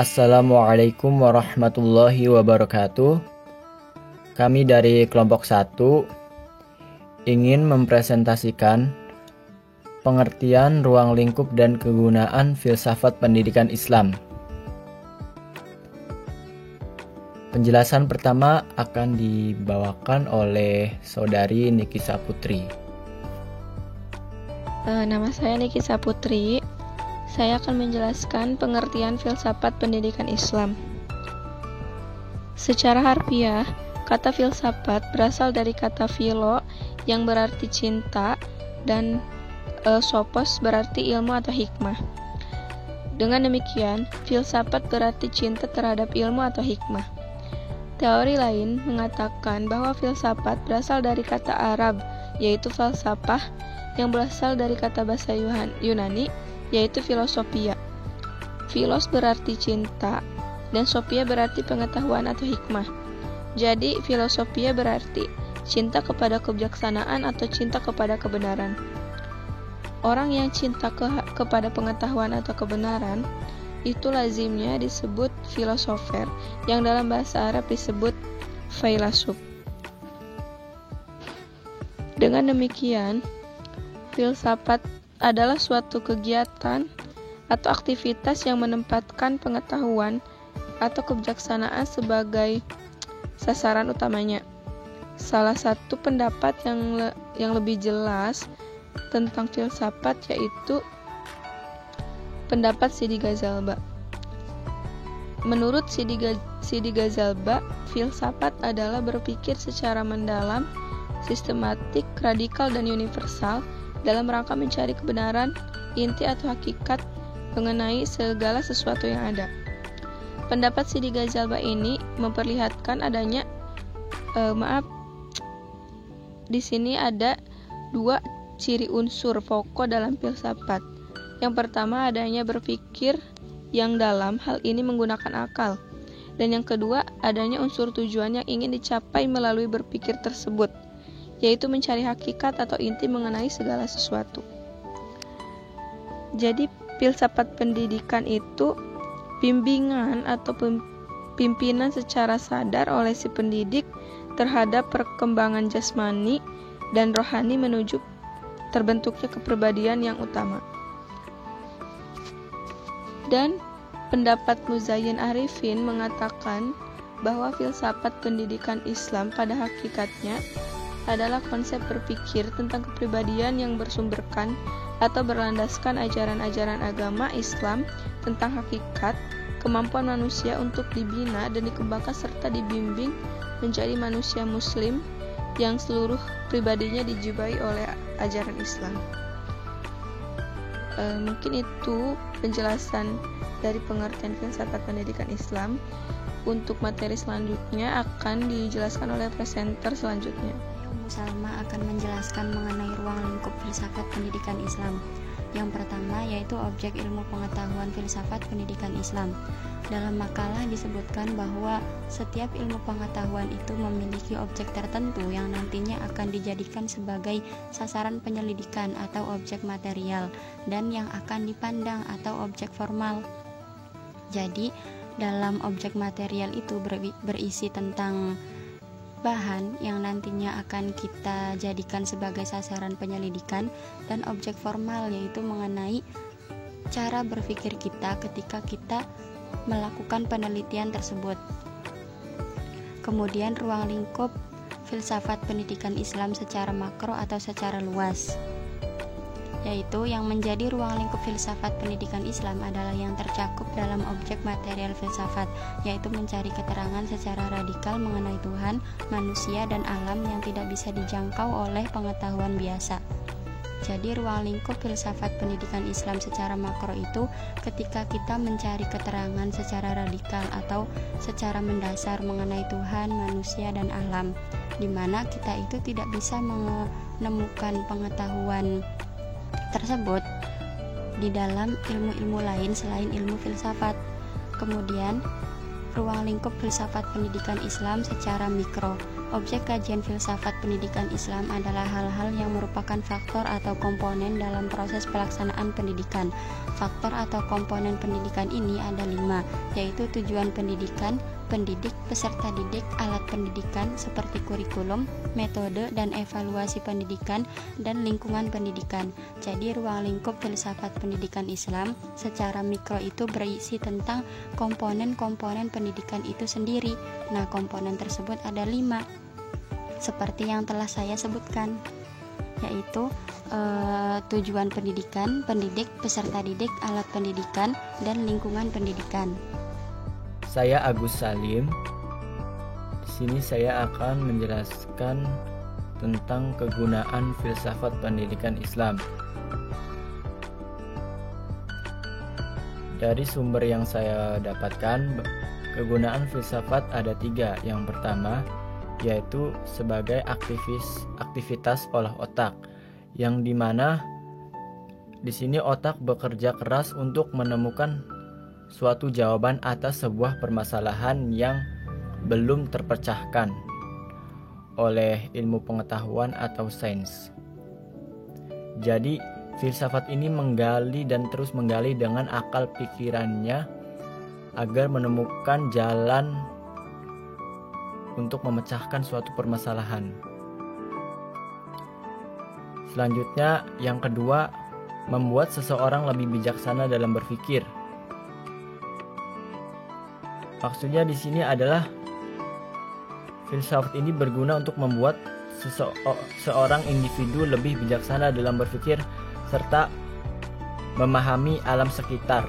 Assalamualaikum warahmatullahi wabarakatuh. Kami dari kelompok 1 ingin mempresentasikan pengertian ruang lingkup dan kegunaan filsafat pendidikan Islam. Penjelasan pertama akan dibawakan oleh Saudari Nikisa Putri. Nama saya Nikisa Putri. Saya akan menjelaskan pengertian filsafat pendidikan Islam. Secara harfiah, kata filsafat berasal dari kata philo yang berarti cinta dan sophos berarti ilmu atau hikmah. Dengan demikian, filsafat berarti cinta terhadap ilmu atau hikmah. Teori lain mengatakan bahwa filsafat berasal dari kata Arab, yaitu falsafah, yang berasal dari kata bahasa Yunani, yaitu filosofia. Philos berarti cinta, dan sophia berarti pengetahuan atau hikmah. Jadi, filosofia berarti cinta kepada kebijaksanaan atau cinta kepada kebenaran. Orang yang cinta kepada pengetahuan atau kebenaran, itu lazimnya disebut filosofer, yang dalam bahasa Arab disebut failasuf. Dengan demikian, filsafat adalah suatu kegiatan atau aktivitas yang menempatkan pengetahuan atau kebijaksanaan sebagai sasaran utamanya. Salah satu pendapat yang lebih jelas tentang filsafat yaitu pendapat Sidi Ghazalba. Menurut Sidi Ghazalba, filsafat adalah berpikir secara mendalam, sistematik, radikal, dan universal dalam rangka mencari kebenaran, inti atau hakikat mengenai segala sesuatu yang ada. Pendapat Sidi Ghazalba ini memperlihatkan adanya di sini ada dua ciri unsur pokok dalam filsafat. Yang pertama adanya berpikir yang dalam, hal ini menggunakan akal. Dan yang kedua adanya unsur tujuan yang ingin dicapai melalui berpikir tersebut, yaitu mencari hakikat atau inti mengenai segala sesuatu. Jadi filsafat pendidikan itu bimbingan atau pimpinan secara sadar oleh si pendidik terhadap perkembangan jasmani dan rohani menuju terbentuknya kepribadian yang utama. Dan pendapat Muzayyin Arifin mengatakan bahwa filsafat pendidikan Islam pada hakikatnya adalah konsep berpikir tentang kepribadian yang bersumberkan atau berlandaskan ajaran-ajaran agama Islam tentang hakikat, kemampuan manusia untuk dibina dan dikembangkan serta dibimbing menjadi manusia muslim yang seluruh pribadinya dijibai oleh ajaran Islam. Mungkin itu penjelasan dari pengertian filsafat pendidikan Islam. Untuk materi selanjutnya akan dijelaskan oleh presenter selanjutnya. Salma akan menjelaskan mengenai ruang lingkup filsafat pendidikan Islam. Yang pertama yaitu objek ilmu pengetahuan filsafat pendidikan Islam. Dalam makalah disebutkan bahwa setiap ilmu pengetahuan itu memiliki objek tertentu yang nantinya akan dijadikan sebagai sasaran penyelidikan atau objek material dan yang akan dipandang atau objek formal. Jadi, dalam objek material itu berisi tentang bahan yang nantinya akan kita jadikan sebagai sasaran penyelidikan, dan objek formal yaitu mengenai cara berpikir kita ketika kita melakukan penelitian tersebut. Kemudian ruang lingkup filsafat pendidikan Islam secara makro atau secara luas, yaitu yang menjadi ruang lingkup filsafat pendidikan Islam adalah yang tercakup dalam objek material filsafat, yaitu mencari keterangan secara radikal mengenai Tuhan, manusia, dan alam yang tidak bisa dijangkau oleh pengetahuan biasa. Jadi ruang lingkup filsafat pendidikan Islam secara makro itu ketika kita mencari keterangan secara radikal atau secara mendasar mengenai Tuhan, manusia, dan alam, di mana kita itu tidak bisa menemukan pengetahuan tersebut di dalam ilmu-ilmu lain selain ilmu filsafat. Kemudian Ruang lingkup filsafat pendidikan Islam secara mikro. Objek kajian filsafat pendidikan Islam adalah hal-hal yang merupakan faktor atau komponen dalam proses pelaksanaan pendidikan. Faktor atau komponen pendidikan ini ada 5, yaitu tujuan pendidikan, pendidik, peserta didik, alat pendidikan seperti kurikulum, metode dan evaluasi pendidikan, dan lingkungan pendidikan. Jadi ruang lingkup filsafat pendidikan Islam secara mikro itu berisi tentang komponen-komponen pendidikan itu sendiri. Nah, komponen tersebut ada 5, seperti yang telah saya sebutkan, yaitu tujuan pendidikan, pendidik, peserta didik, alat pendidikan, dan lingkungan pendidikan. Saya Agus Salim. Di sini saya akan menjelaskan tentang kegunaan filsafat pendidikan Islam. Dari sumber yang saya dapatkan, kegunaan filsafat ada 3. Yang pertama yaitu sebagai aktivitas olah otak, yang dimana di sini otak bekerja keras untuk menemukan suatu jawaban atas sebuah permasalahan yang belum terpecahkan oleh ilmu pengetahuan atau sains. Jadi filsafat ini menggali dan terus menggali dengan akal pikirannya agar menemukan jalan untuk memecahkan suatu permasalahan. Selanjutnya, yang kedua, membuat seseorang lebih bijaksana dalam berpikir. Maksudnya di sini adalah filsafat ini berguna untuk membuat seorang individu lebih bijaksana dalam berpikir serta memahami alam sekitar.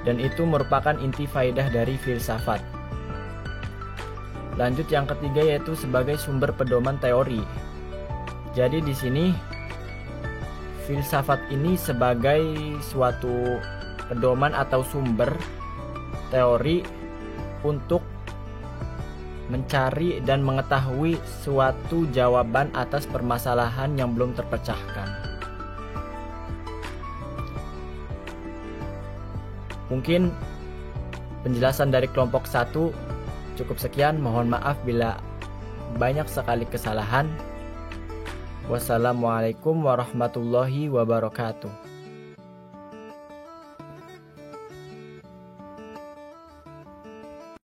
Dan itu merupakan inti faedah dari filsafat. Lanjut yang ketiga yaitu sebagai sumber pedoman teori. Jadi di sini filsafat ini sebagai suatu pedoman atau sumber teori untuk mencari dan mengetahui suatu jawaban atas permasalahan yang belum terpecahkan. Mungkin penjelasan dari kelompok 1 cukup sekian. Mohon maaf bila banyak sekali kesalahan. Wassalamualaikum warahmatullahi wabarakatuh.